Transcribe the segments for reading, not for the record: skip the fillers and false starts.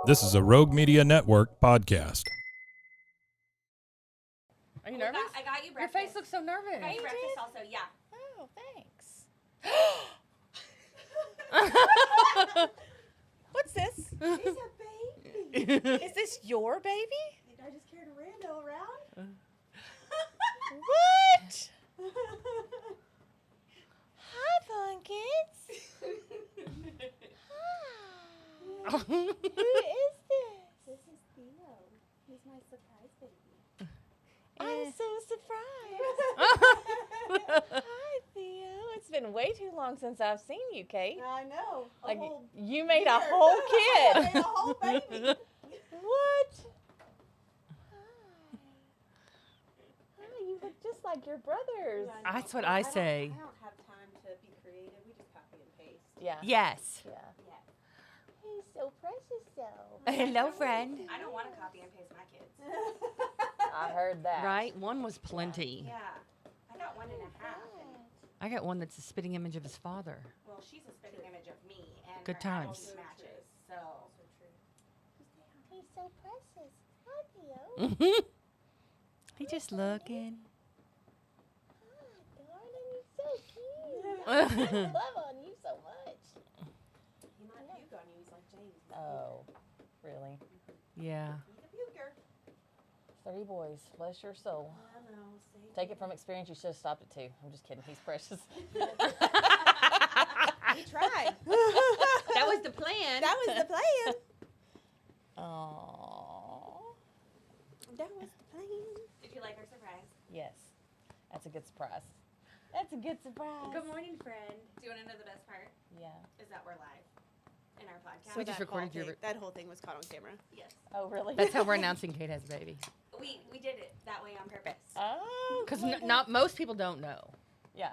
This is a Rogue Media Network podcast. Are you nervous? I got you breakfast. Your face looks so nervous. I got you breakfast also, yeah. Oh, thanks. What's this? He's a baby. Is this your baby? I just carried a rando around. What? Hi, Pumpkins. Hi. Who is this? This is Theo. He's my surprise baby. I'm so surprised. Hi, Theo. It's been way too long since I've seen you, Kate. I know. Like, you made a whole kid. I made a whole baby. What? Hi, you look just like your brothers. Yeah, That's what I say. I don't have time to be creative. We just copy and paste. Yeah. Yes. Yeah. Yeah. He's so precious, though. Hello, friend. I don't want to copy and paste my kids. I heard that. Right? One was plenty. Yeah. I got 1.5. And, I got one that's a spitting image of his father. well, she's a spitting image of me. And Good her times. attitude matches. So. He's so precious. Hi, Theo. He just looking. Hi, darling. You're so cute. I love on you so much. He might puke on you. He's like James. Oh, really? Yeah. He's a puker. 3 boys. Bless your soul. I know. See? Take it from experience. You should have stopped at 2. I'm just kidding. He's precious. He tried. That was the plan. That was the plan. Aww. That was the plan. Did you like our surprise? Yes. That's a good surprise. That's a good surprise. Good morning, friend. Do you want to know the best part? Yeah. Is that we're live in our podcast. We just recorded your. That whole thing was caught on camera. Yes. Oh, really? That's how we're announcing Kate has a baby. We did it that way on purpose. Oh. Because clever. not most people don't know. Yeah.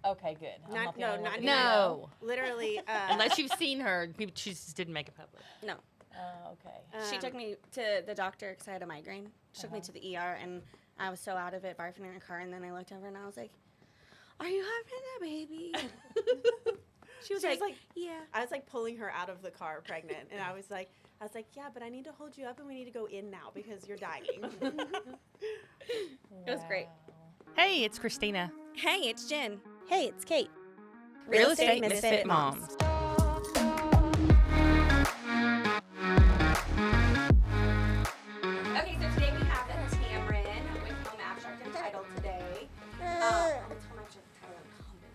Okay, good. I'm Not- the no, only one not who even didn't know. No. Literally. Unless you've seen her, she just didn't make it public. No. Oh, okay. She took me to the doctor because I had a migraine. She took me to the ER, and I was so out of it, barfing in her car. And then I looked over, and I was like, "Are you having a baby?" She was like, "Yeah." I was like pulling her out of the car pregnant, and I was like, "Yeah, but I need to hold you up, and we need to go in now because you're dying." It was great. Hey, it's Christina. Hey, it's Jen. Hey, it's Cate. Real Estate Misfit Moms. Okay, so today we have Tamron with Home Abstract and Title today. It's Home Abstract and Title Company,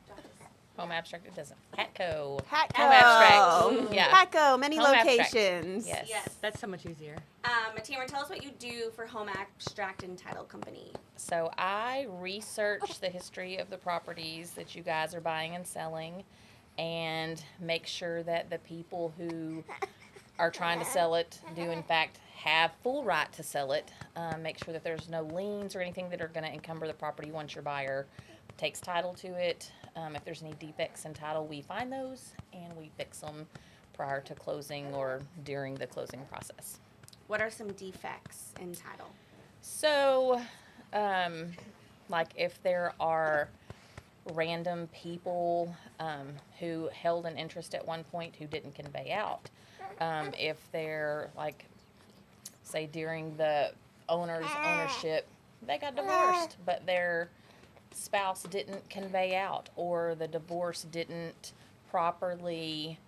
right? Home Abstract, it doesn't. Hatco. Hatco. Home Abstract. Yeah. Hatco, many Home Abstract. locations. Yes. Yes. That's so much easier. Tamron, tell us what you do for Home Abstract and Title Company. So I research the history of the properties that you guys are buying and selling and make sure that the people who are trying to sell it do in fact have full right to sell it. Make sure that there's no liens or anything that are going to encumber the property once your buyer takes title to it. If there's any defects in title, we find those and we fix them prior to closing or during the closing process. What are some defects in title? So, like if there are random people who held an interest at one point who didn't convey out, if they're like, say during the owner's ownership, they got divorced, but their spouse didn't convey out, or the divorce didn't properly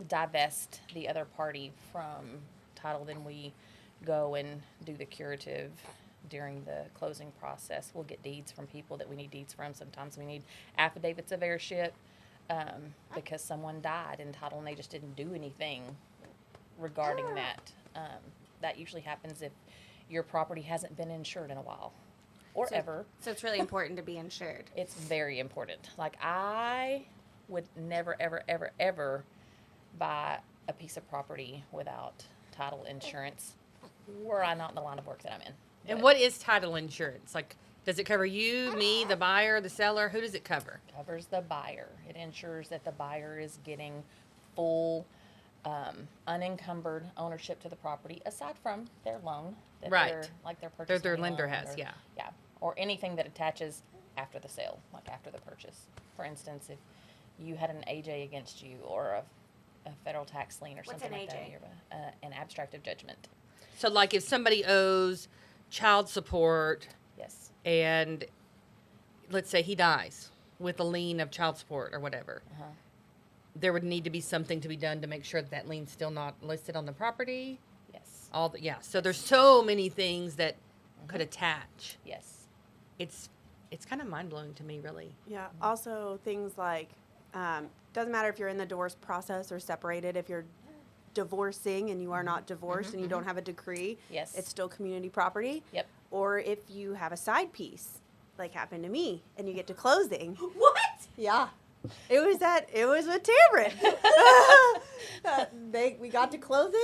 divest the other party from title, then we go and do the curative during the closing process. We'll get deeds from people that we need deeds from. Sometimes we need affidavits of heirship because someone died in title and they just didn't do anything regarding that. That usually happens if your property hasn't been insured in a while or ever. So it's really important to be insured. It's very important. Like I would never, ever, ever, ever buy a piece of property without title insurance were I not in the line of work that I'm in. And But what is title insurance? Like, does it cover you, me, the buyer, the seller? Who does it cover? covers the buyer. It ensures that the buyer is getting full unencumbered ownership to the property, aside from their loan that Right. their purchase Their money lender loan has, or- yeah. yeah, or anything that attaches after the sale, like after the purchase. For instance, if you had an AJ against you or a a federal tax lien or What's something an like that. AJ? An abstract of judgment. So, like, if somebody owes child support Yes. and let's say he dies with a lien of child support or whatever, there would need to be something to be done to make sure that lien's still not listed on the property. Yes. So there's so many things that could attach. Yes. It's kind of mind blowing to me, really. Yeah. Also, things like doesn't matter if you're in the divorce process or separated. If you're divorcing and you are not divorced and you don't have a decree, Yes. it's still community property. Yep. Or if you have a side piece, like happened to me, and you get to closing. What? Yeah. It was with Tamron. We got to closing.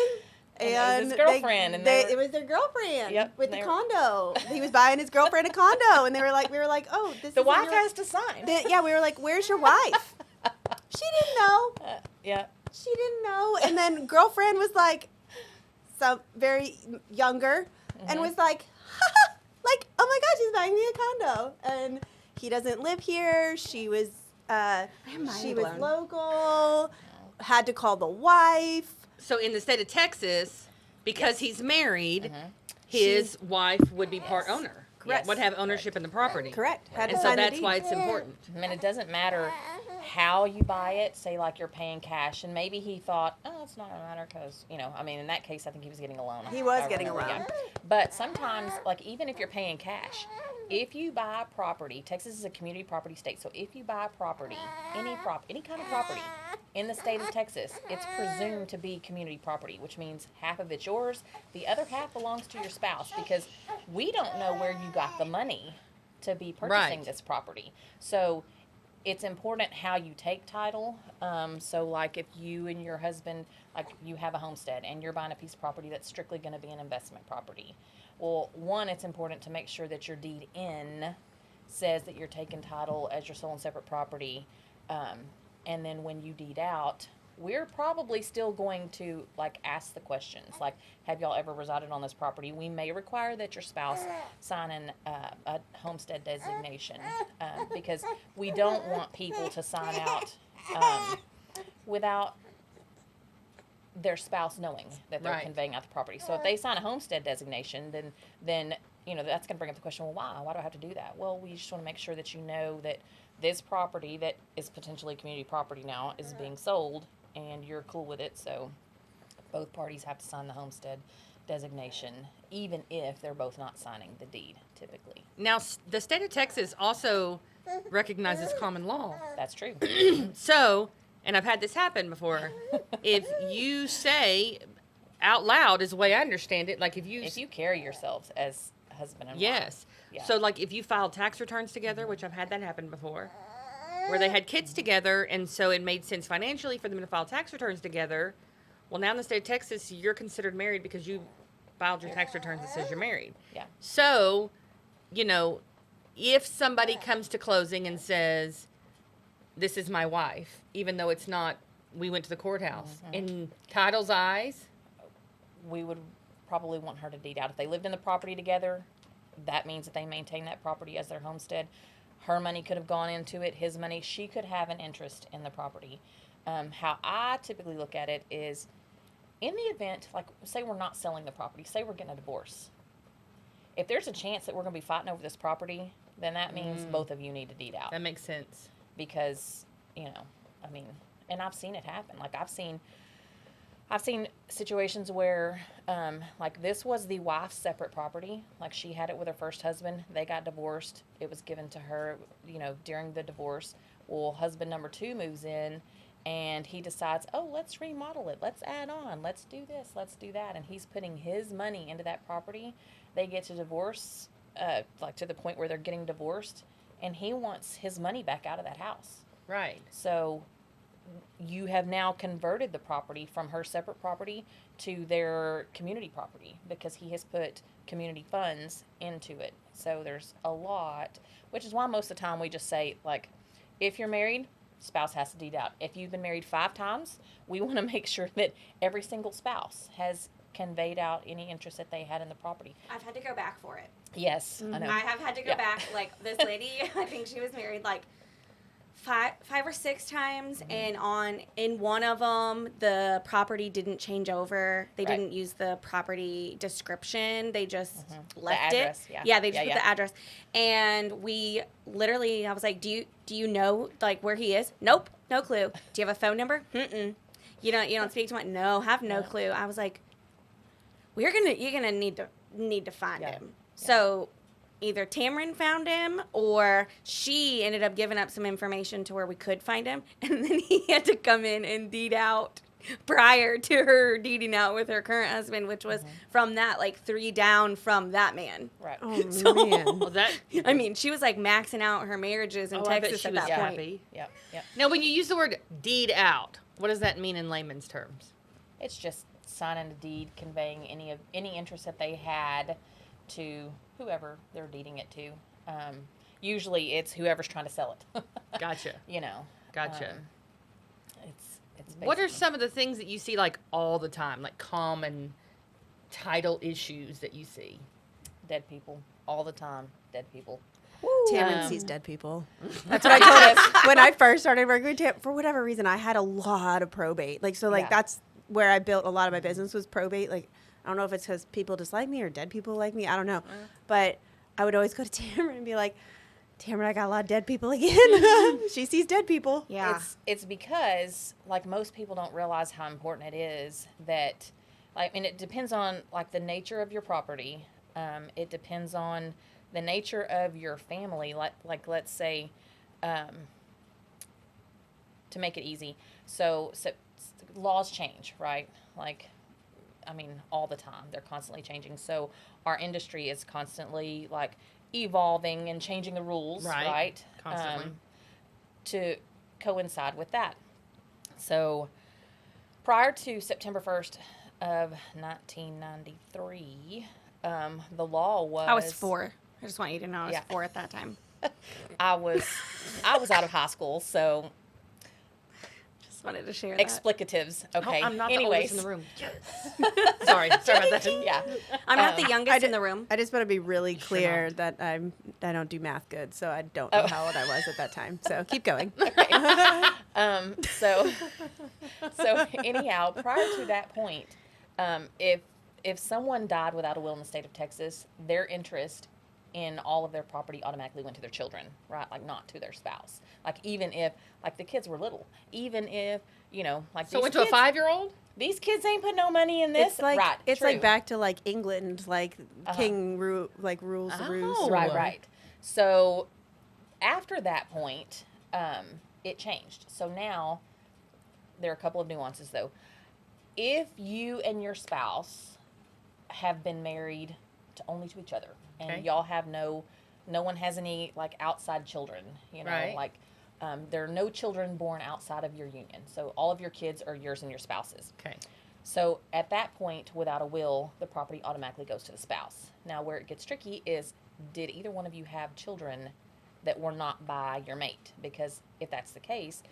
And it was And his girlfriend, and they were- it was their girlfriend. Yep, with they the were- condo. He was buying his girlfriend a condo, and we were like, oh, this. The isn't wife your- has to sign. Yeah, we were like, where's your wife? She didn't know. Yeah. She didn't know. And then girlfriend was like, some very younger, and was like, like, oh my God, she's buying me a condo, and he doesn't live here. She was blown. local. Had to call the wife. So in the state of Texas, because he's married, his wife would be part owner. Correct. Would have ownership in the property. Correct. Had And to so sign the that's deed. why it's important. I mean, it doesn't matter how you buy it. Say, like, you're paying cash, and maybe he thought, oh, it's not going to matter because, I mean, in that case, I think he was getting a loan. He was I getting a remember, loan. yeah. But sometimes, like, even if you're paying cash, if you buy property, Texas is a community property state, so if you buy property, any kind of property in the state of Texas, it's presumed to be community property, which means half of it's yours, the other half belongs to your spouse, because we don't know where you got the money to be purchasing Right. this property. So it's important how you take title. So like if you and your husband, like you have a homestead and you're buying a piece of property that's strictly going to be an investment property. Well, one, it's important to make sure that your deed in says that you're taking title as your sole and separate property. And then when you deed out, we're probably still going to like ask the questions like, have y'all ever resided on this property? We may require that your spouse sign a homestead designation because we don't want people to sign out without their spouse knowing that they're Right. conveying out the property. So if they sign a homestead designation, then that's going to bring up the question, well, why do I have to do that? Well, we just want to make sure that you know that this property that is potentially community property now is being sold and you're cool with it. So both parties have to sign the homestead designation, even if they're both not signing the deed, typically. Now, the state of Texas also recognizes common law. That's true. So, and I've had this happen before, if you say out loud is the way I understand it, like if you carry yourselves as husband and wife. yes. Yeah. So, like, if you filed tax returns together, which I've had that happen before, where they had kids together, and so it made sense financially for them to file tax returns together. Well, now in the state of Texas, you're considered married because you filed your tax returns that says you're married. Yeah. So, if somebody comes to closing and says, this is my wife, even though it's not, we went to the courthouse, in title's eyes, We would probably want her to deed out. If they lived in the property together, that means that they maintain that property as their homestead. Her money could have gone into it, his money. She could have an interest in the property. How I typically look at it is, in the event, like, say we're not selling the property, say we're getting a divorce. If there's a chance that we're going to be fighting over this property, then that means both of you need to deed out. that makes sense. Because, I mean, and I've seen it happen. Like, I've seen situations where, like, this was the wife's separate property. Like, she had it with her first husband. They got divorced. It was given to her, during the divorce. Well, husband number 2 moves in, and he decides, oh, let's remodel it. Let's add on. Let's do this. Let's do that. And he's putting his money into that property. They get to divorce, like, to the point where they're getting divorced, and he wants his money back out of that house. Right. So you have now converted the property from her separate property to their community property because he has put community funds into it. So there's a lot, which is why most of the time we just say, like, if you're married, spouse has to deed out. If you've been married 5 times, we want to make sure that every single spouse has conveyed out any interest that they had in the property. I've had to go back for it. Yes, I know. I have had to go Yeah. back. Like, this lady, I think she was married like five or six times, and in one of them, the property didn't change over. They Right. didn't use the property description. They just The left address, it. yeah. They just Yeah, put the address. And we literally, I was like, do you know like where he is? Nope, no clue. Do you have a phone number? Mm-mm. You don't speak to him? No, have no clue. I was like, you're gonna need to find Yeah. him. So either Tamron found him or she ended up giving up some information to where we could find him, and then he had to come in and deed out prior to her deeding out with her current husband, which was from that like 3 down from that man. Right. Oh, So- man. Well, that. I mean, she was like maxing out her marriages in Oh, I bet Texas she at was that point. happy. Yep. Yep. Now, when you use the word deed out, what does that mean in layman's terms? It's just signing a deed conveying any interest that they had to whoever they're deeding it to. Usually it's whoever's trying to sell it. Gotcha. You know. Gotcha. It's What are basically- some of the things that you see like all the time, like common title issues that you see? dead people all the time? Dead people. Tamron sees dead people. That's what I told him when I first started working with Tam. For whatever reason, I had a lot of probate. Yeah. That's where I built a lot of my business was probate. Like, I don't know if it's because people dislike me or dead people like me. I don't know. But I would always go to Tamron and be like, Tamron, I got a lot of dead people again. She sees dead people. Yeah. It's because like most people don't realize how important it is that like, and it depends on like the nature of your property. It depends on the nature of your family. Like let's say, to make it easy. So laws change, right? Like, I mean, all the time. They're constantly changing. So our industry is constantly like evolving and changing the rules, right? Constantly. To coincide with that. So prior to September 1st of 1993, the law was... I was 4. I just want you to know I was Yeah. 4 at that time. I was out of high school, so Just wanted to share that. explicatives. Okay. Oh, I'm not Anyways, the oldest in the room. Yes. Sorry about that. Yeah. I'm not the youngest in the room. I just want to be really clear that I don't do math good, so I don't know how old I was at that time. So keep going. So anyhow, prior to that point, if someone died without a will in the state of Texas, their interest in all of their property automatically went to their children, right? Like not to their spouse. Like even if like the kids were little, even if like So these went to a kids- 5-year-old? These kids ain't put no money in this, It's like right? it's true. like back to like England, like king rules the roost. Oh. Right. So after that point, it changed. So now there are a couple of nuances though. If you and your spouse have been married only to each other, and Okay. y'all have no one has any like outside children, Right. like there are no children born outside of your union. So all of your kids are yours and your spouse's. Okay. So at that point, without a will, the property automatically goes to the spouse. Now, where it gets tricky is, did either one of you have children that were not by your mate? Because if that's the case,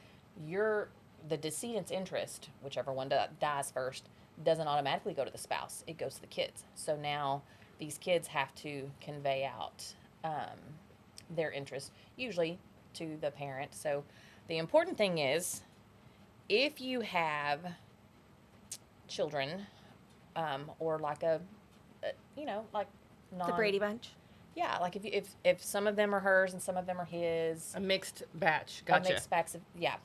the decedent's interest, whichever one dies first, doesn't automatically go to the spouse. It goes to the kids. So now these kids have to convey out their interest, usually to the parent. So the important thing is, if you have children, or like like The Brady Bunch. Yeah, like if some of them are hers and some of them are his, A mixed batch. a Gotcha. mixed backs of, yeah.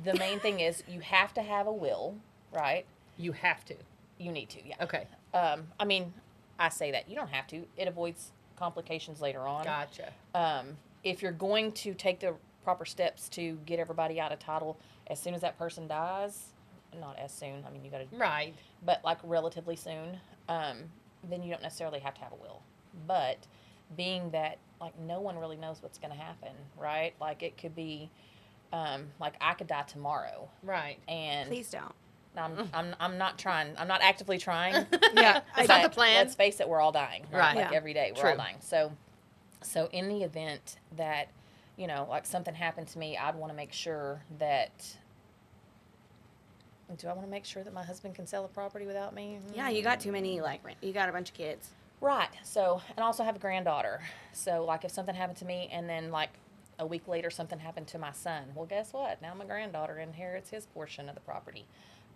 The main thing is you have to have a will, right? You have to. You need to, yeah. Okay. I mean, I say that you don't have to. It avoids complications later on. Gotcha. If you're going to take the proper steps to get everybody out of title as soon as that person dies, not as soon. I mean, you got to, Right. but like relatively soon, then you don't necessarily have to have a will. But being that like no one really knows what's going to happen, right? Like it could be, like I could die tomorrow, Right. and Please don't. I'm not trying. I'm not actively trying. Yeah, That's not the But plan. Let's face it, we're all dying, right? Right. Like Yeah. every day, we're True. all dying. So in the event that, like something happened to me, I'd want to make sure that. Do I want to make sure that my husband can sell a property without me? Yeah, you got too many, you got a bunch of kids. Right. So, and I also have a granddaughter. So, like, if something happened to me and then, like, a week later something happened to my son. Well, guess what? Now my granddaughter inherits his portion of the property,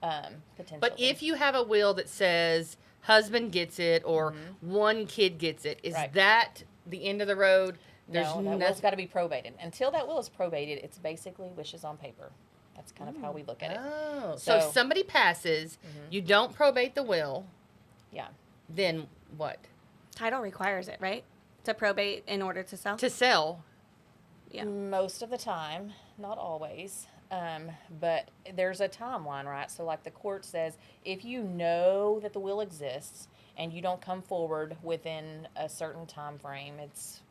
potentially. But if you have a will that says husband gets it or one kid gets it, is Right. that the end of the road? No, that will's got to be probated. Until that will is probated, it's basically wishes on paper. That's kind of how we look at it. Oh, so if So- somebody passes, you don't probate the will, Yeah. then what? Title requires it, right? To probate in order to sell. To sell. Yeah. Most of the time, not always. But there's a timeline, right? So, like the court says, if you know that the will exists and you don't come forward within a certain time frame, it's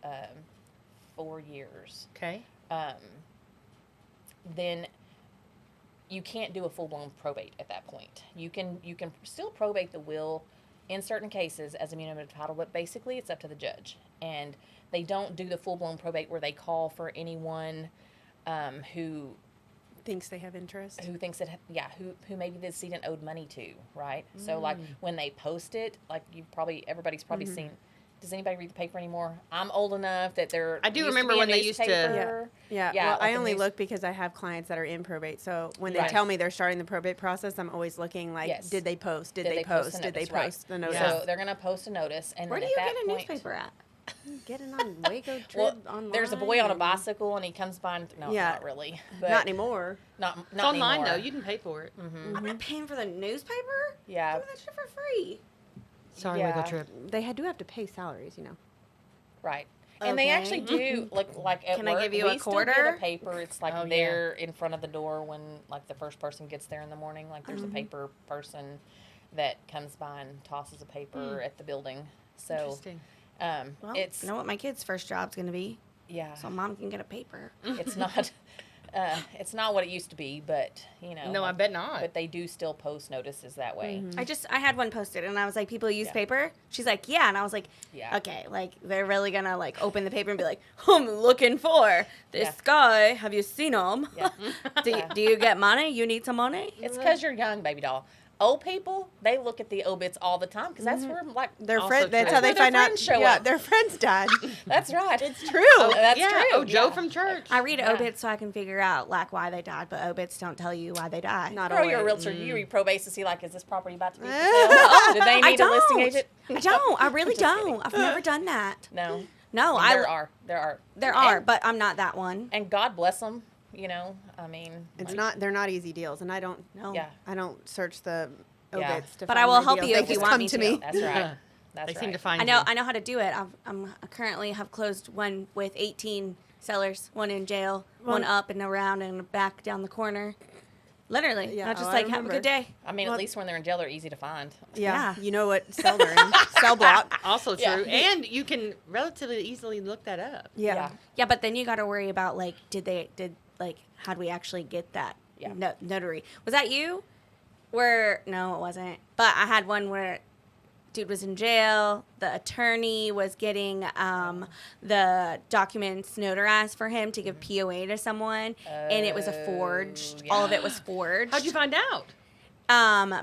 4 years. Okay. Then you can't do a full-blown probate at that point. You can still probate the will in certain cases as a muniment of title, but basically it's up to the judge. And they don't do the full-blown probate where they call for anyone who Thinks they have interest. thinks that who maybe the decedent owed money to, right? So like when they post it, like everybody's probably seen. Does anybody read the paper anymore? I'm old enough that I do remember when they used to- newspaper. Yeah. Yeah, Well, like I a only news- look because I have clients that are in probate. So when they Right. tell me they're starting the probate process, I'm always looking like, Yes. did they post? Did Did they they post post? the Did they notice? Right. post the notice? So they're gonna post a notice, and Where do then you at get that a point, newspaper at? Getting on Waco trip Well, online. there's a boy on a and- bicycle, and he comes by. No, Yeah. not really. But Not anymore. Not It's online anymore. though. You can pay for it. I'm not paying for the newspaper. Yeah. Give me that shit for free. Sorry, Yeah. Waco trip. They do have to pay salaries, Right. And they Okay. actually do like at Can I work, give you we a still quarter? get a paper. It's like Oh, yeah. there in front of the door when like the first person gets there in the morning. Like there's a paper person that comes by and tosses a paper at the building. So Interesting. Well, it's you know what my kid's first job's gonna be, yeah, so mom can get a paper. it's not it's not what it used to be, but you know. No, I like, bet not. But they do still post notices that way. I had one posted and I was like, people use Yeah. paper? She's like, yeah. And I was like, Yeah. okay, like they're really gonna like open the paper and be like, I'm looking for this Yeah. guy. Have you seen him? Yeah. Do you get money? You need some money? It's because you're young, baby doll. Old people, they look at the obits all the time because that's where like Their Also friend. That's true. how they That's where find their out. friends show Yeah, up. their friends died. that's right. It's true. That's yeah. true. Oh, Joe yeah. from church. I read Yeah. obits so I can figure out like why they died, but obits don't tell you why they died. Not Girl, you're a always. realtor. You read probates to see like, is this property about to be for sale? Do they I need a listing don't. agent? I don't. I really Just don't. kidding. I've never done that. No. No, I mean, I there are. there And- are, but I'm not that one. And God bless them. You know, I mean, It's like, not. They're not easy deals, and I don't. No. Yeah, I don't search the Yeah. obits to But find I will my help deals. you They if you just want come me to to. me. that's right. That's They right. seem to find I know. you. I know how to do it. I currently have closed one with 18 sellers, one in jail, one Well- up and around and back down the corner. Literally, Yeah, I just oh, I like have a remember. good day. I mean, Well- at least when they're in jail, they're easy to find. Yeah, Yeah. you know what cell they're in. Cell block. Also Yeah. true. And you can relatively easily look that up. Yeah. Yeah, but then you got to worry about like, how'd we actually get that Yeah. notary? Was that you? Where no, it wasn't. But I had one where dude was in jail. The attorney was getting the documents notarized for him to give POA to someone, and it was a forged. Oh, All of yeah. it was forged. How'd you find out?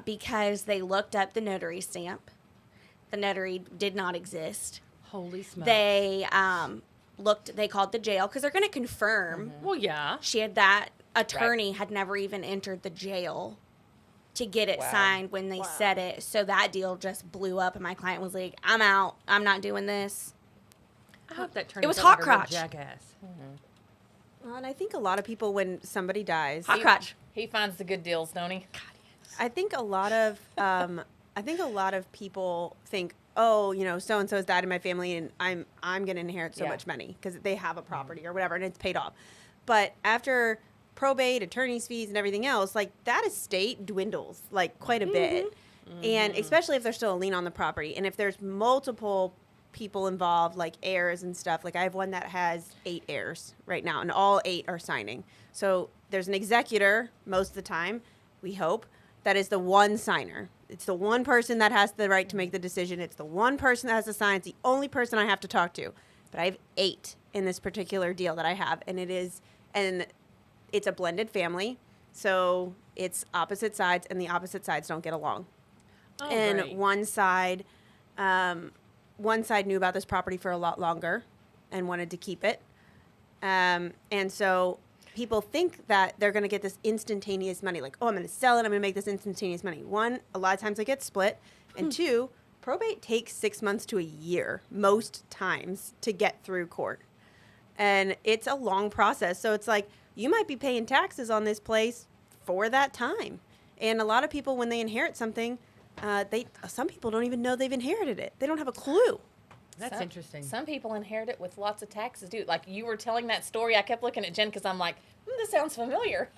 Because they looked up the notary stamp. The notary did not exist. Holy smokes. They They called the jail because they're going to confirm. Well, yeah. She had that attorney had never even entered the jail to get it Wow. signed when they said it. So that deal just blew up, and my client was like, "I'm out. I'm not doing this." I hope that turned It was out like hot a real crotch. jackass. Well, and I think a lot of people, when somebody dies, Hot crotch. He finds the good deals, don't he? I think a lot of people think, oh, you know, so and so has died in my family, and I'm going to inherit so Yeah. much money because they have a property or whatever, and it's paid off. But after probate, attorney's fees, and everything else, like that estate dwindles like quite a bit, and especially if there's still a lien on the property, and if there's multiple people involved, like heirs and stuff. Like I have one that has 8 heirs right now, and all 8 are signing. So there's an executor most of the time, we hope, that is the one signer. It's the one person that has the right to make the decision. It's the one person that has to sign. It's the only person I have to talk to. But I have 8 in this particular deal that I have, and it's a blended family. So it's opposite sides, and the opposite sides don't get along. Oh, And great. one side knew about this property for a lot longer and wanted to keep it. And so people think that they're going to get this instantaneous money. Like, oh, I'm going to sell it. I'm going to make this instantaneous money. One, a lot of times they get split. And two, probate takes 6 months to a year, most times, to get through court. And it's a long process. So it's like, you might be paying taxes on this place for that time. And a lot of people, when they inherit something, some people don't even know they've inherited it. They don't have a clue. That's interesting. Some people inherit it with lots of taxes, dude. Like you were telling that story, I kept looking at Jen because I'm like, this sounds familiar.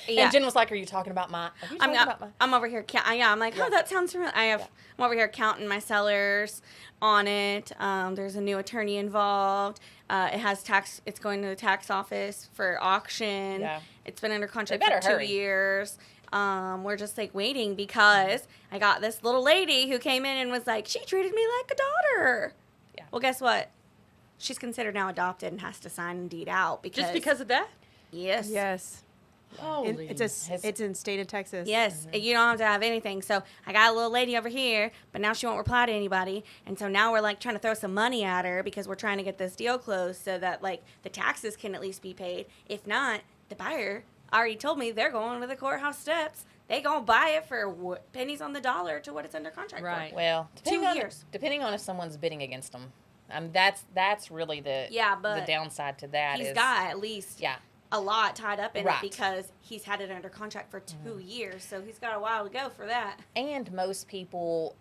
Yeah. And Jen was like, "Are you talking about my?" I'm over here. I'm like, oh, that sounds familiar. I'm over here counting my sellers on it. There's a new attorney involved. It has tax. It's going to the tax office for auction. Yeah. It's been under contract They for better 2 hurry. years. We're just like waiting because I got this little lady who came in and was like, she treated me like a daughter. Yeah. Well, guess what? She's considered now adopted and has to sign a deed out because Just because of that? yes. Yes. Holy. It's in state of Texas. Yes, you don't have to have anything. So I got a little lady over here, but now she won't reply to anybody. And so now we're like trying to throw some money at her because we're trying to get this deal closed so that like the taxes can at least be paid. If not, the buyer already told me they're going to the courthouse steps. They gonna buy it for pennies on the dollar to what it's under contract Right. for. Well, 2 years. Depending on if someone's bidding against them. That's really the But the downside to that. He's is, got at least yeah. a lot tied up in Right. it because he's had it under contract for 2 years. So he's got a while to go for that. And most people,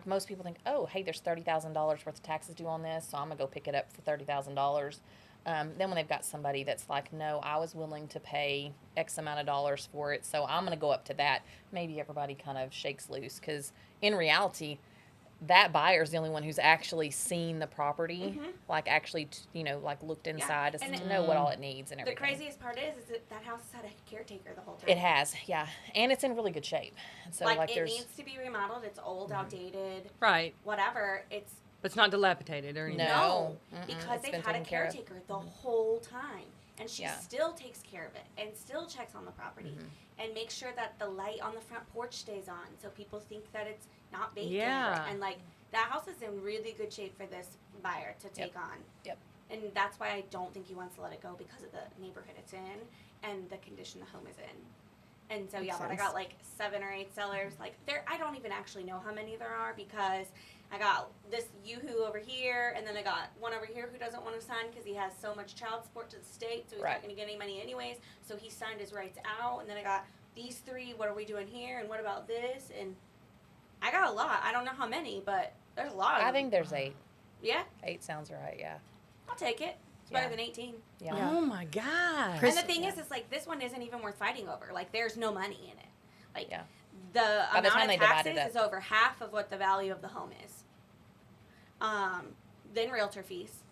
most people think, oh, hey, there's $30,000 worth of taxes due on this, so I'm gonna go pick it up for $30,000. Then when they've got somebody that's like, no, I was willing to pay X amount of dollars for it, so I'm gonna go up to that. Maybe everybody kind of shakes loose because in reality, that buyer's the only one who's actually seen the property, like actually, looked inside to know what all it needs and The everything. craziest part is that house has had a caretaker the whole time. It has, yeah, and it's in really good shape. And so like it there's needs to be remodeled. It's old, outdated, Right. whatever. It's But it's not dilapidated or anything. No. because It's they've been had a taken care of. caretaker the whole time, and she Yeah. still takes care of it and still checks on the property and makes sure that the light on the front porch stays on, so people think that it's not vacant. Yeah. And like that house is in really good shape for this buyer to take on. Yep. And that's why I don't think he wants to let it go because of the neighborhood it's in and the condition the home is in. And so Makes but I sense. got like 7 or 8 sellers. Like I don't even actually know how many there are because I got this yoo-hoo over here, and then I got one over here who doesn't want to sign because he has so much child support to the state, so he's Right. not going to get any money anyways. So he signed his rights out, and then I got these 3. What are we doing here? And what about this? And I got a lot. I don't know how many, but there's a lot of I them. think there's 8. Yeah, 8 sounds right, yeah. I'll take it. It's Yeah. better than 18. Yeah. Oh my God. Chris- And the thing is, it's like this one isn't even worth fighting over. Like there's no money in it. Like Yeah. the By the time amount they of divide it taxes up. is over half of what the value of the home is. Then realtor fees,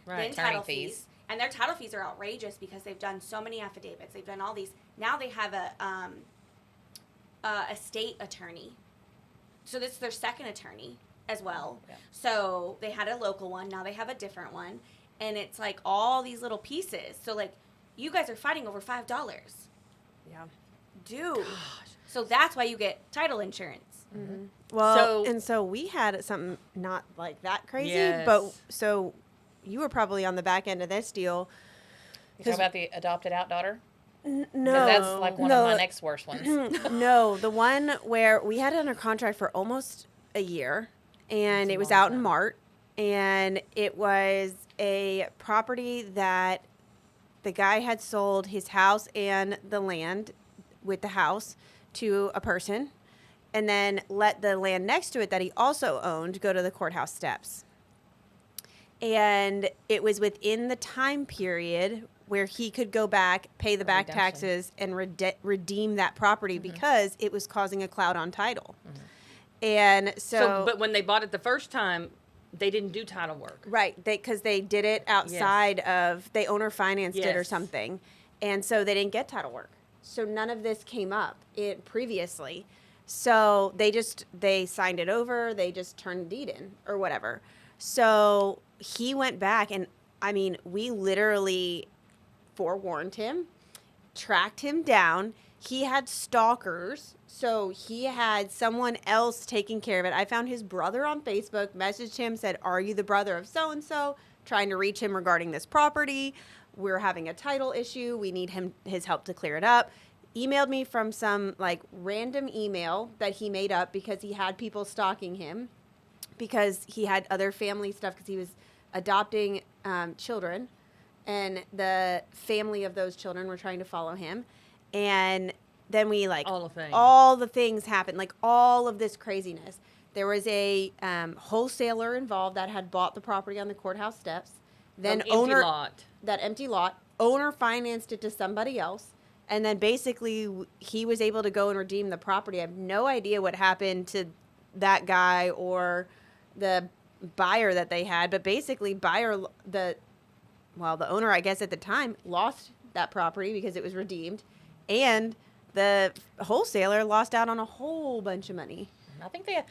Right. then Attorney title fees. fees, and their title fees are outrageous because they've done so many affidavits. They've done all these. Now they have a state attorney, so this is their second attorney as well. Yeah. So they had a local one. Now they have a different one, and it's like all these little pieces. So like, you guys are fighting over $5. Yeah. Dude. So that's why you get title insurance. Well, So- so we had something not like that crazy, Yes. but so you were probably on the back end of this deal. You talk about the adopted out daughter? No, Because that's like one of my next worst ones. No, the one where we had it under contract for almost a year, and That's a it was long out in time. Mart, and it was a property that the guy had sold his house and the land with the house to a person, and then let the land next to it that he also owned go to the courthouse steps. And it was within the time period where he could go back, pay the back Redemption. taxes, and redeem that property because it was causing a cloud on title. And so, But when they bought it the first time, they didn't do title work. right, because they did it outside of, they owner financed it or Yes. something. And so they didn't get title work. So none of this came up previously. So they signed it over, they just turned the deed in or whatever. So he went back, and I mean, we literally forewarned him, tracked him down. He had stalkers, so he had someone else taking care of it. I found his brother on Facebook, messaged him, said, "Are you the brother of so-and-so?" trying to reach him regarding this property. We're having a title issue. We need his help to clear it up. Emailed me from some like random email that he made up because he had people stalking him because he had other family stuff because he was adopting children, and the family of those children were trying to follow him. And then we like all the things happened, like all of this craziness. There was a wholesaler involved that had bought the property on the courthouse steps. Then that empty lot, owner financed it to somebody else. And then basically he was able to go and redeem the property. I have no idea what happened to that guy or the buyer that they had. But basically the owner, I guess at the time, lost that property because it was redeemed. And the wholesaler lost out on a whole bunch of money. I think they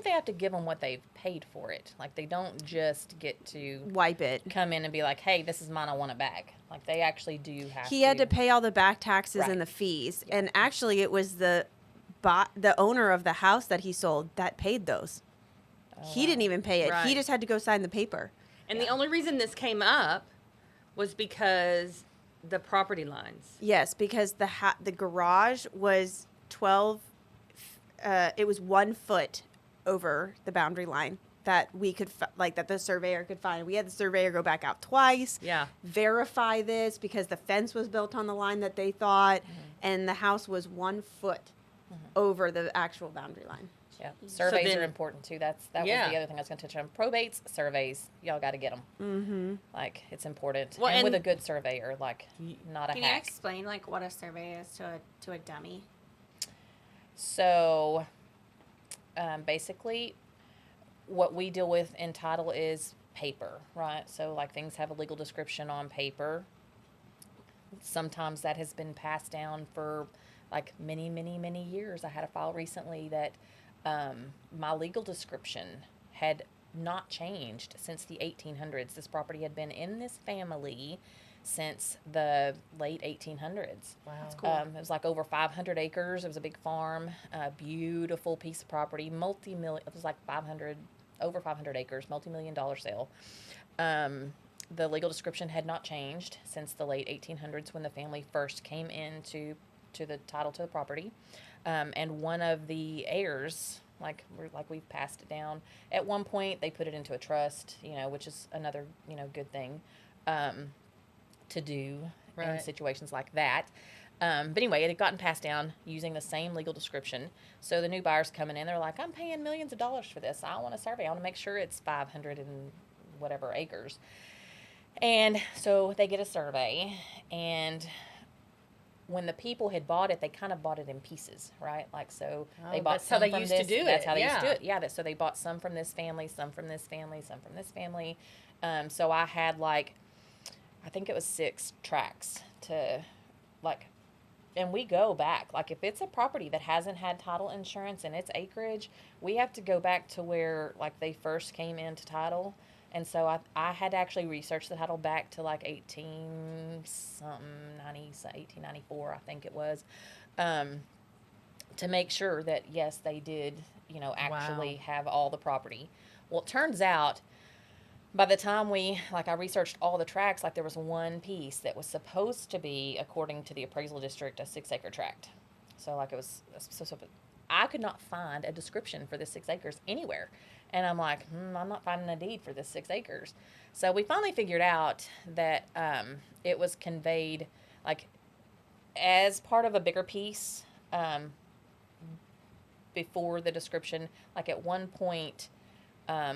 have to give them what they've paid for it. Like, they don't just get to wipe it, come in and be like, hey, this is mine, I want it back. Like, they actually do have He had to pay all the back taxes and the fees. Yeah. And actually it was the owner of the house that he sold that paid those. He didn't even pay it. Right. He just had to go sign the paper. And the only reason this came up was because the property lines. Yes, because the garage was 12 it was 1 foot over the boundary line that we could that the surveyor could find. We had the surveyor go back out twice. Yeah. Verify this because the fence was built on the line that they thought, and the house was 1 foot over the actual boundary line. Yeah, surveys are important too. That was the other thing I was going to touch on. Probates, surveys, y'all got to get them. Mm-hmm. Like, it's important, and with a good surveyor, like not a hack. Can you explain like what a survey is to a dummy? So, basically, what we deal with in title is paper, right? So, like, things have a legal description on paper. Sometimes that has been passed down for like many, many, many years. I had a file recently that my legal description had not changed since the 1800s. This property had been in this family since the late 1800s. Wow. That's cool. It was like over 500 acres. It was a big farm, a beautiful piece of property, it was like over 500 acres, multi-million-dollar sale. The legal description had not changed since the late 1800s when the family first came into the title to the property. And one of the heirs, we've passed it down. At one point, they put it into a trust, which is another, good thing to do in situations like that. But anyway, it had gotten passed down using the same legal description. So the new buyers coming in, they're like, I'm paying millions of dollars for this. I want a survey. I want to make sure it's 500 and whatever acres. And so they get a survey, and when the people had bought it, they kind of bought it in pieces, right? Like, so they bought some from this. That's how they used to do it. That's how they used to do it. Yeah. So they bought some from this family, some from this family, some from this family. So I had I think it was 6 tracks to and we go back. Like, if it's a property that hasn't had title insurance and it's acreage, we have to go back to where they first came into title. And so I had to actually research the title back to 1894, I think it was, to make sure that, yes, they did, actually have all the property. Well, it turns out by the time I researched all the tracts, there was one piece that was supposed to be, according to the appraisal district, a 6-acre tract. So it was, I could not find a description for this 6 acres anywhere. And I'm like, I'm not finding a deed for this 6 acres. So we finally figured out that it was conveyed as part of a bigger piece before the description. At one point, I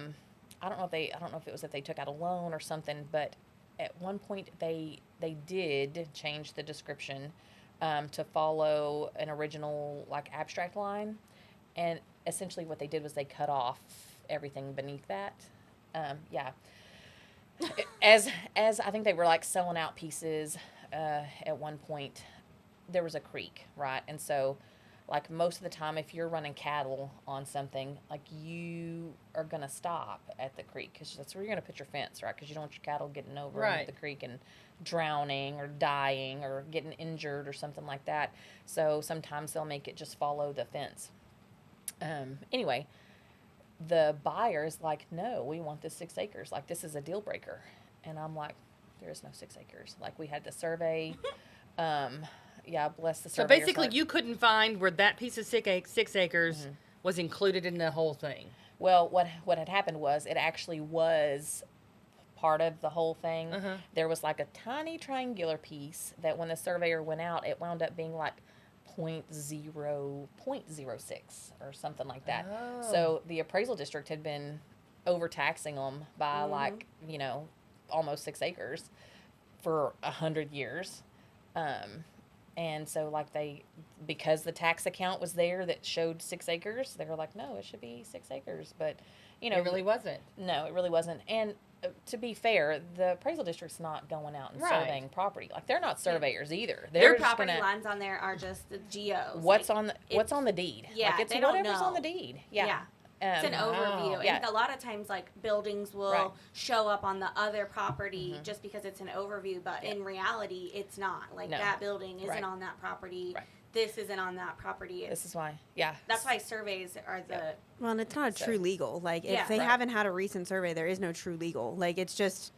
don't know if it was that they took out a loan or something, but at one point they did change the description to follow an original abstract line, and essentially what they did was they cut off everything beneath that. As I think they were selling out pieces at one point, there was a creek, right? And so most of the time, if you're running cattle on something, you are going to stop at the creek because that's where you're going to put your fence, right? Because you don't want your cattle getting over into the creek and drowning or dying or getting injured or something like that. So sometimes they'll make it just follow the fence. Anyway, the buyer is no, we want this 6 acres. This is a deal breaker. And I'm like, there is no 6 acres. Like, we had the survey. Yeah, bless the So surveyor's basically, heart. you couldn't find where that piece of 6 acres Mm-hmm. was included in the whole thing. Well, what had happened was it actually was part of the whole thing. Uh-huh. There was like a tiny triangular piece that when the surveyor went out, it wound up being like 0.06 or something like that. Oh. So the appraisal district had been overtaxing them by like, almost 6 acres for 100 years. And so like because the tax account was there that showed 6 acres, they were like, no, it should be 6 acres. But, It really wasn't. No, it really wasn't. And to be fair, the appraisal district's not going out and Right. surveying property. Like, they're not surveyors either. Their They're just property gonna, lines on there are just the geos. what's like, on the deed. yeah, like, it's they don't whatever's on know. the deed. Yeah. Yeah. It's an overview. Yeah. And a lot of times, like, buildings will Right. show up on the other property just because it's an overview, but in reality, it's not. Like, No. that building isn't Right. on that property. Right. This isn't on that property. This is why. Yeah. That's why surveys are the... Well, and it's not a So- true legal. Like, if Yeah. they Right. haven't had a recent survey, there is no true legal. Like, it's just,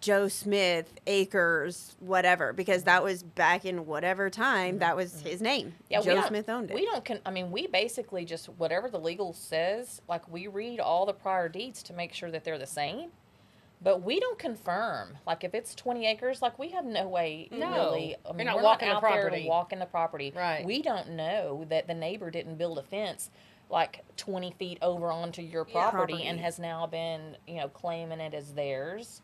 Joe Smith, acres, whatever, because that was back in whatever time, that was his name. Yeah, we Joe don't- Smith owned it. We don't. We basically just whatever the legal says. Like, we read all the prior deeds to make sure that they're the same, but we don't confirm. Like, if it's 20 acres, like, we have no way No. really. You're not we're walking the out there property. to walk in the property. Right. We don't know that the neighbor didn't build a fence like 20 feet over onto your property and has now been claiming it as theirs.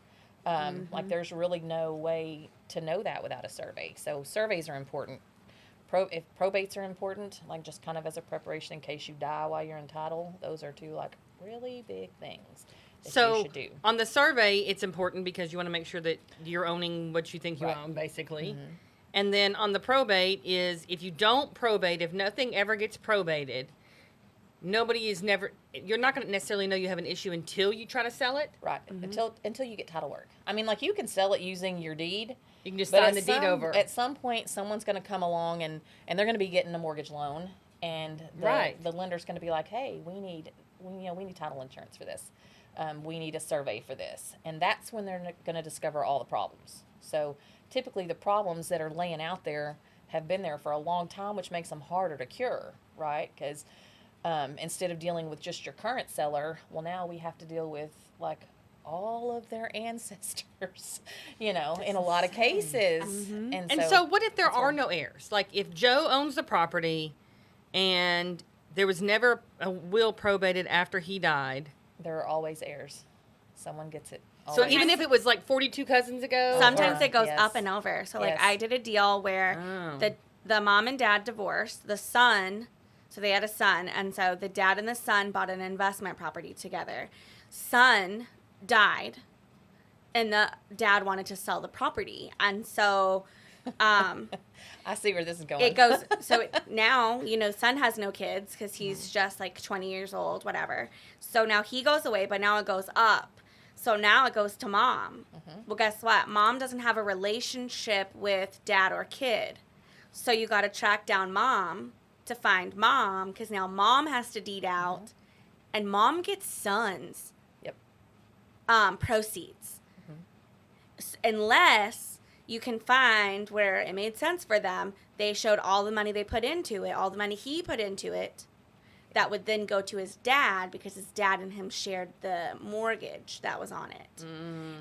Like, there's really no way to know that without a survey. So surveys are important. If probates are important, like, just kind of as a preparation in case you die while you're in title, those are two like really big things that you So should do. on the survey, it's important because you want to make sure that you're owning what you think you Right. own, basically. And then on the probate is if you don't probate, if nothing ever gets probated, you're not going to necessarily know you have an issue until you try to sell it. Right. Until you get title work. I mean, like, you can sell it using your deed. You can just But sign the deed over. At some point, someone's going to come along and they're going to be getting a mortgage loan, and the lender's going to be like, "Hey, we need title insurance for this. We need a survey for this," and that's when they're going to discover all the problems. So typically, the problems that are laying out there have been there for a long time, which makes them harder to cure, right? Because instead of dealing with just your current seller, well, now we have to deal with like all of their ancestors, in a lot of cases. And so what if there are no heirs? Like, if Joe owns the property and there was never a will probated after he died. There are always heirs. Someone gets it. So always. even if it was like 42 cousins ago? Sometimes Or- it goes yes. up and over. So, like, Yes. I did a deal where Oh. the mom and dad divorced. The son, so they had a son, and so the dad and the son bought an investment property together. Son died, and the dad wanted to sell the property, and so I see where this is going. it goes. So now, son has no kids because he's just like 20 years old, whatever. So now he goes away, but now it goes up. So now it goes to mom. Well, guess what? Mom doesn't have a relationship with dad or kid. So you got to track down mom to find mom because now mom has to deed out, and mom gets sons. Yep. Proceeds. Unless you can find where it made sense for them, they showed all the money they put into it, all the money he put into it, that would then go to his dad because his dad and him shared the mortgage that was on it.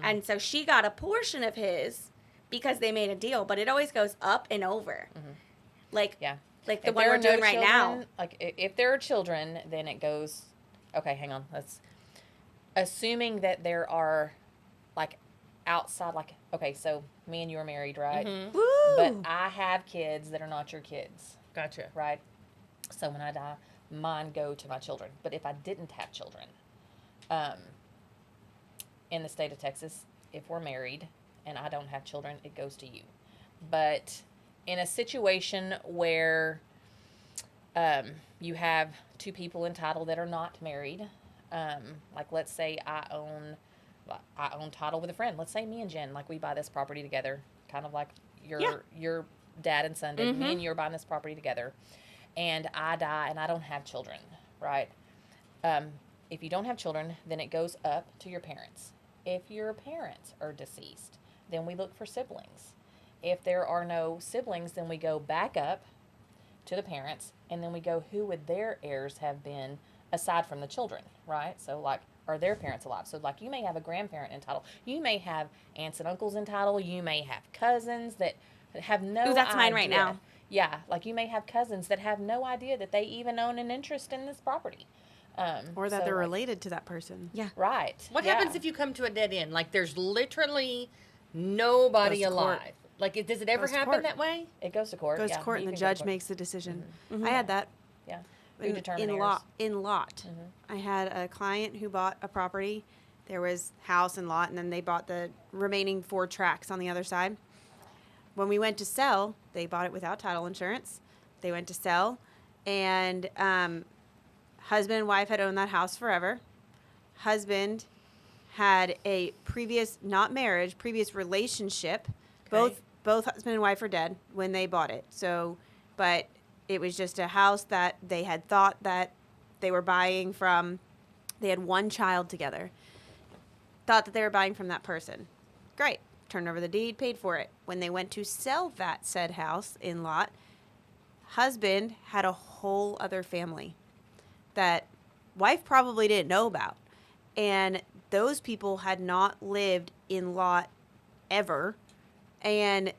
And so she got a portion of his because they made a deal, but it always goes up and over. Like, Yeah. like the If one there we're are no doing right now. children, like, if there are children, then it goes. Okay, hang on. Let's. Assuming that there are, like, outside, like, okay, so me and you are married, right? Woo! But I have kids that are not your kids, Gotcha. right? So when I die, mine go to my children. But if I didn't have children, in the state of Texas, if we're married and I don't have children, it goes to you. But in a situation where you have two people in title that are not married, like, let's say I own title with a friend. Let's say me and Jenn, like, we buy this property together, kind of like your dad and son did. Me and you are buying this property together, and I die and I don't have children, right? If you don't have children, then it goes up to your parents. If your parents are deceased, then we look for siblings. If there are no siblings, then we go back up to the parents, and then we go, who would their heirs have been aside from the children, right? So, like, are their parents alive? So, like, you may have a grandparent in title. You may have aunts and uncles in title. You may have cousins that have no idea. Ooh, that's mine right now. Yeah, like you may have cousins that have no idea that they even own an interest in this property. Or that so, they're like, related to that person. Yeah. Right. What yeah. happens if you come to a dead end? Like, there's literally nobody Goes to court. alive. Like, does it ever Goes to happen court. that way? It goes to court. Goes yeah. to court, You and the can go to judge court. makes the decision. Mm-hmm. I had that. Yeah. Who determine in heirs? lot. I had a client who bought a property. There was house and lot, and then they bought the remaining 4 tracts on the other side. When we went to sell, they bought it without title insurance. They went to sell, and husband and wife had owned that house forever. Husband had a previous, not marriage, previous relationship. Okay. Both husband and wife are dead when they bought it. So, but it was just a house that they had thought that they were buying from. They had 1 child together. Thought that they were buying from that person. Great. Turned over the deed, paid for it. When they went to sell that said house in lot, husband had a whole other family that wife probably didn't know about. And those people had not lived in lot ever. And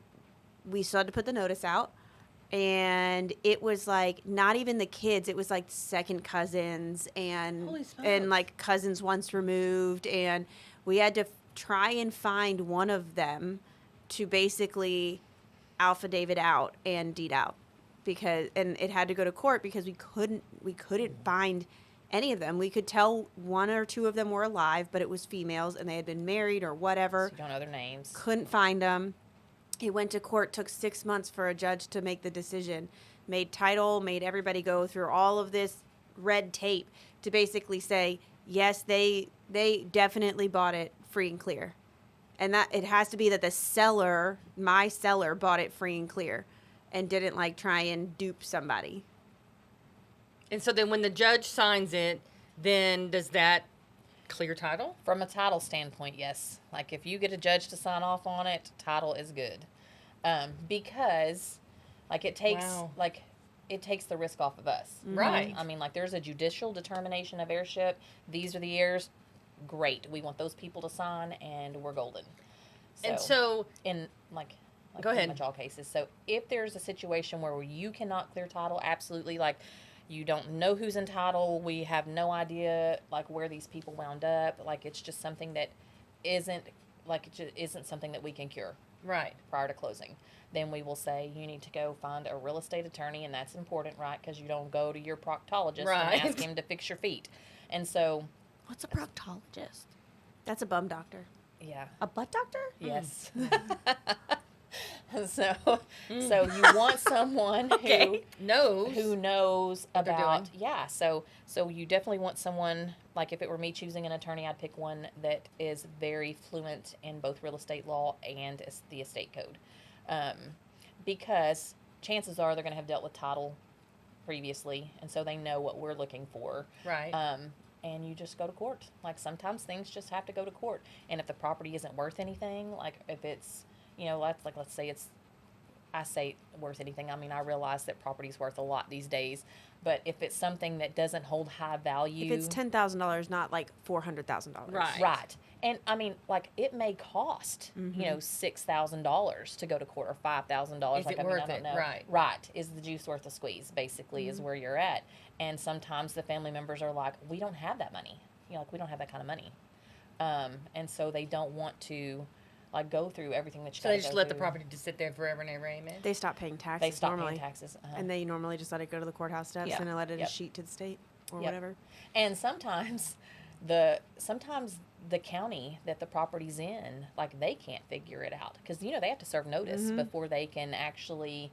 we still had to put the notice out. And it was like not even the kids, it was like second cousins and Holy smokes. like cousins once removed, and we had to try and find one of them to basically affidavit out and deed out, because and it had to go to court because we couldn't find any of them. We could tell 1 or 2 of them were alive, but it was females and they had been married or whatever. So you don't know their names. Couldn't find them. It went to court, took 6 months for a judge to make the decision, made title, made everybody go through all of this red tape to basically say, yes, they definitely bought it free and clear. And that it has to be that the seller, my seller, bought it free and clear and didn't like try and dupe somebody. And so then when the judge signs it, then does that clear title? From a title standpoint, yes. Like if you get a judge to sign off on it, title is good. Because like it takes Wow. like it takes the risk off of us. Right. I mean, like there's a judicial determination of heirship. These are the heirs. Great. We want those people to sign and we're golden. And so in like Go pretty ahead. much all cases. So if there's a situation where you cannot clear title, absolutely, like you don't know who's in title, we have no idea like where these people wound up, like it's just something that isn't like it just isn't something that we can cure right. prior to closing, then we will say you need to go find a real estate attorney, and that's important, right? Because you don't go to your proctologist Right. and ask him to fix your feet. And so What's a proctologist? That's a bum doctor. yeah. A butt doctor? Yes. so you want someone Okay. Knows. who knows what they're about so you definitely want someone, like if it were me choosing an attorney, I'd pick one that is very fluent in both real estate law and the estate code, because chances are they're going to have dealt with title previously, and so they know what we're looking for. Right. And you just go to court. Like sometimes things just have to go to court. And if the property isn't worth anything, like if it's, let's say I say worth anything. I mean, I realize that property's worth a lot these days, but if it's something that doesn't hold high value. If it's $10,000, not like $400,000. Right. Right. And I mean, like it may cost, $6,000 to go to court or $5,000. Is like it I mean, worth I don't it? know. Right. Right. Is the juice worth the squeeze? Basically, is where you're at. And sometimes the family members are like, we don't have that money. Like we don't have that kind of money. And so they don't want to like go through everything that you. So they just let the property just sit there forever and ever, amen. They stop paying taxes They stop normally. paying taxes. And they normally just let it go to the courthouse steps Yeah. and then let it Yep. a sheet to the state or Yep. whatever. And sometimes the county that the property's in, like they can't figure it out because they have to serve notice before they can actually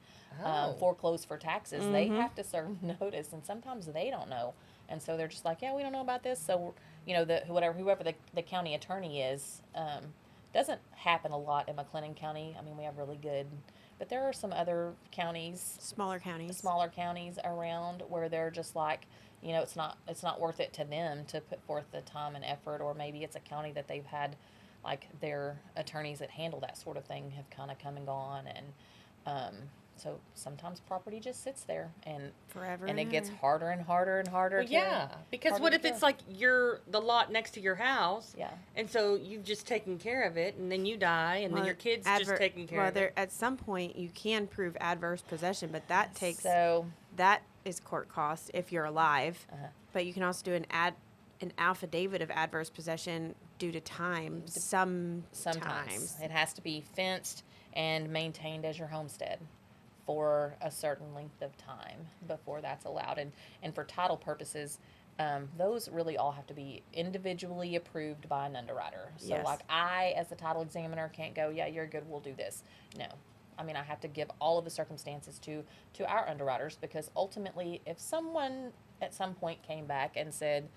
foreclose for taxes. They have to serve notice, and sometimes they don't know, and so they're just like, yeah, we don't know about this. So whoever the county attorney is, doesn't happen a lot in McLennan County. I mean, we have really good, but there are some other counties, Smaller counties. smaller counties around where they're just like, it's not worth it to them to put forth the time and effort, or maybe it's a county that they've had like their attorneys that handle that sort of thing have kind of come and gone, and so sometimes property just sits there and Forever. and it gets harder and harder and harder. Well, yeah, because harder what to if it's go. like the lot next to your house, Yeah. and so you've just taken care of it, and then you die, and then your kid's just taking care of it. At some point, you can prove adverse possession, but that takes So that is court cost if you're alive. Uh-huh. But you can also do an affidavit of adverse possession due to time. Sometimes it has to be fenced and maintained as your homestead for a certain length of time before that's allowed. And for title purposes, those really all have to be individually approved by an underwriter. So Yes. like I, as the title examiner, can't go, yeah, you're good, we'll do this. No. I mean, I have to give all of the circumstances to our underwriters, because ultimately, if someone at some point came back and said,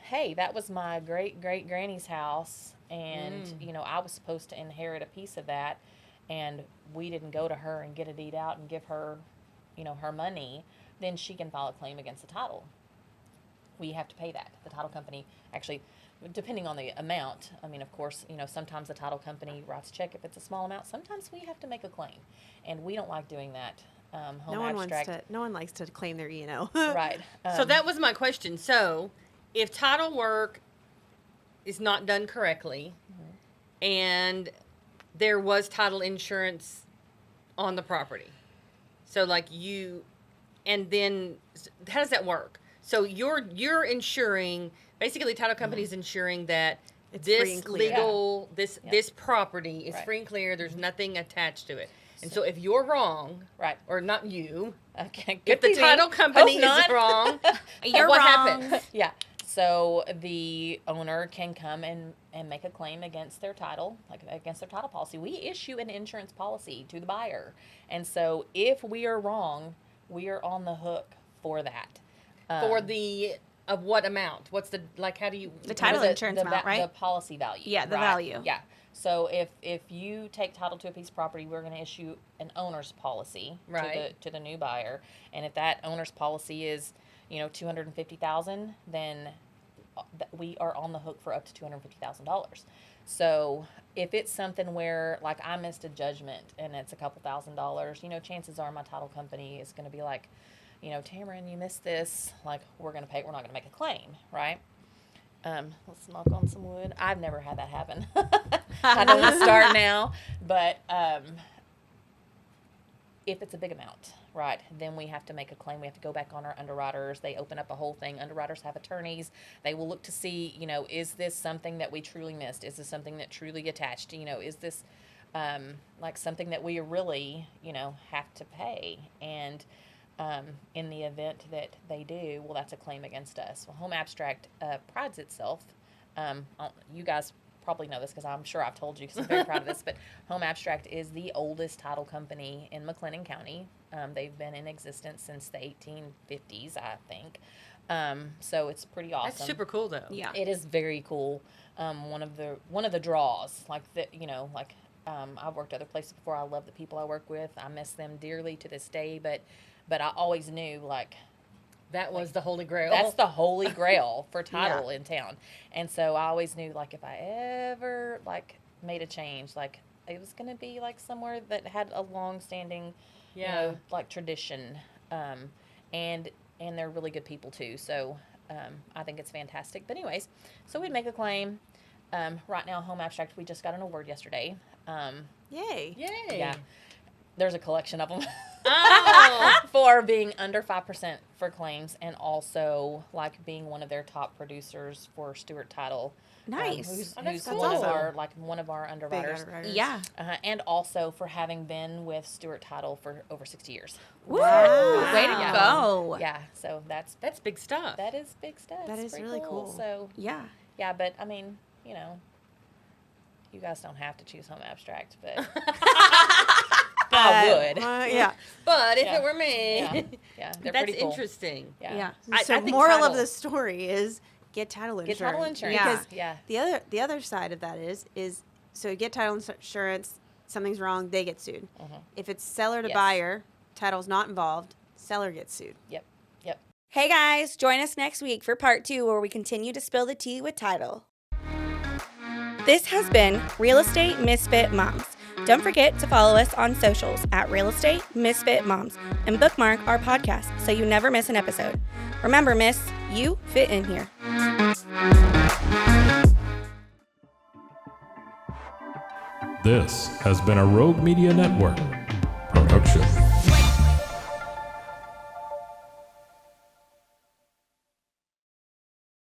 hey, that was my great-great-granny's house, and, I was supposed to inherit a piece of that, and we didn't go to her and get a deed out and give her, her money, then she can file a claim against the title. We have to pay that. The title company, actually, depending on the amount, I mean, of course, sometimes the title company writes a check if it's a small amount. Sometimes we have to make a claim, and we don't like doing that. no one likes to claim their E&O. Right. So that was my question. So if title work is not done correctly, and there was title insurance on the property, so like and then how does that work? So you're insuring, basically title company's ensuring that It's free this and clear. legal, this property is Right. free and clear, there's nothing attached to it. And so if you're wrong, Right. or not you, Okay. if Could the be me. title company Hope is not. wrong, You're what wrong. happens? Yeah. So the owner can come and make a claim against their title, like against their title policy. We issue an insurance policy to the buyer. And so if we are wrong, we are on the hook for that. For of what amount? What's the, like, how do you? The title insurance amount, right? The policy value. Yeah, the right? value. Yeah. So if you take title to a piece of property, we're going to issue an owner's policy Right. to the new buyer. And if that owner's policy is, $250,000, then we are on the hook for up to $250,000. So if it's something where, like, I missed a judgment and it's a couple $1,000s, chances are my title company is going to be like, Tamron, you missed this. Like, we're going to pay. We're not going to make a claim, right? Let's knock on some wood. I've never had that happen. I don't want to start now, but if it's a big amount, right, then we have to make a claim. We have to go back on our underwriters. They open up a whole thing. Underwriters have attorneys. They will look to see, is this something that we truly missed? Is this something that truly attached? Is this like something that we really, have to pay? And in the event that they do, well, that's a claim against us. Well, Home Abstract prides itself. You guys probably know this because I'm sure I've told you because I'm very proud of this, but Home Abstract is the oldest title company in McLennan County. They've been in existence since the 1850s, I think. So it's pretty awesome. That's super cool, though. Yeah. It is very cool. One of the draws, like I've worked other places before. I love the people I work with. I miss them dearly to this day, but I always knew, like, That was the Holy Grail. that's the holy grail for title in town. And so I always knew, like, if I ever, like, made a change, like, it was going to be, like, somewhere that had a long-standing, like, tradition. And they're really good people, too. So I think it's fantastic. But anyways, so we'd make a claim. Right now, Home Abstract, we just got an award yesterday. Yay. Yay. Yeah. There's a collection of them. Oh. For being under 5% for claims, and also, like, being one of their top producers for Stewart Title. Nice. Who's that's one cool. of one of our underwriters. underwriters. Yeah. And also for having been with Stewart Title for over 60 years. Woo! Wow. Way to Yeah. go. Yeah, so that's big stuff. that is big stuff. That It's is pretty really cool. So Yeah. yeah, but I mean, you guys don't have to choose Home Abstract, but I would. Yeah. But if Yeah. it were me, Yeah, they're that's pretty cool. interesting. Yeah. So I think moral of title- the story is get title insurance. Get title insurance. Because Yeah. the other side of that is so you get title insurance, something's wrong, they get sued. Mhm. If it's seller to Yes. buyer, title's not involved, seller gets sued. Yep. Hey guys, join us next week for part 2 where we continue to spill the tea with Title. This has been Real Estate Misfit Moms. Don't forget to follow us on socials at Real Estate Misfit Moms and bookmark our podcast so you never miss an episode. Remember, miss, you fit in here. This has been a Rogue Media Network production.